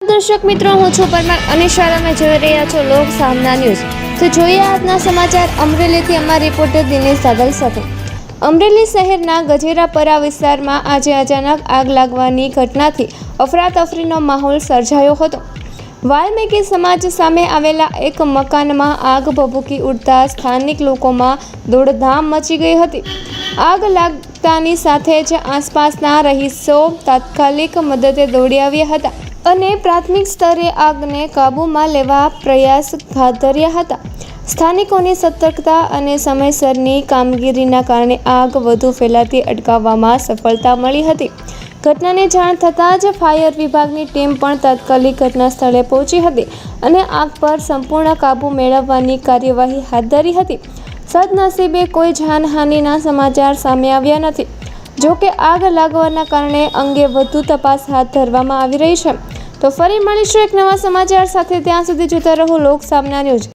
દર્શક મિત્રો, હું છું પરમાર અને શાળામાં જોઈ રહ્યા છો લોક સામના ન્યૂઝ। તો જોઈએ આજના સમાચાર અમરેલીથી અમારા રિપોર્ટર દિનેશ સાદલ સાથે। અમરેલી શહેરના ગજેરાપરા વિસ્તારમાં આજે અચાનક આગ લાગવાની ઘટનાથી અફરાતફરીનો માહોલ સર્જાયો હતો। વાલ્મીકી સમાજ સામે આવેલા એક મકાનમાં આગ ભભૂકી ઉઠતા સ્થાનિક લોકોમાં દોડધામ મચી ગઈ હતી। આગ લાગતાની સાથે જ આસપાસના રહીશો તાત્કાલિક મદદે દોડી આવ્યા હતા અને પ્રાથમિક સ્તરે આગને કાબૂમાં લેવા પ્રયાસ હાથ ધર્યા હતા। સ્થાનિકોની સતર્કતા અને સમયસરની કામગીરીના કારણે આગ વધુ ફેલાતી અટકાવવામાં સફળતા મળી હતી। ઘટનાની જાણ થતાં જ ફાયર વિભાગની ટીમ પણ તાત્કાલિક ઘટના સ્થળે પહોંચી હતી અને આગ પર સંપૂર્ણ કાબૂ મેળવવાની કાર્યવાહી હાથ ધરી હતી। સદનસીબે કોઈ જાનહાનિના સમાચાર સામે આવ્યા નથી। જોકે આગ લાગવાના કારણે અંગે વધુ તપાસ હાથ ધરવામાં આવી રહી છે। તો ફરી મળીશું એક નવા સમાચાર સાથે, ત્યાં સુધી જોતા રહો લોક સામના ન્યૂઝ।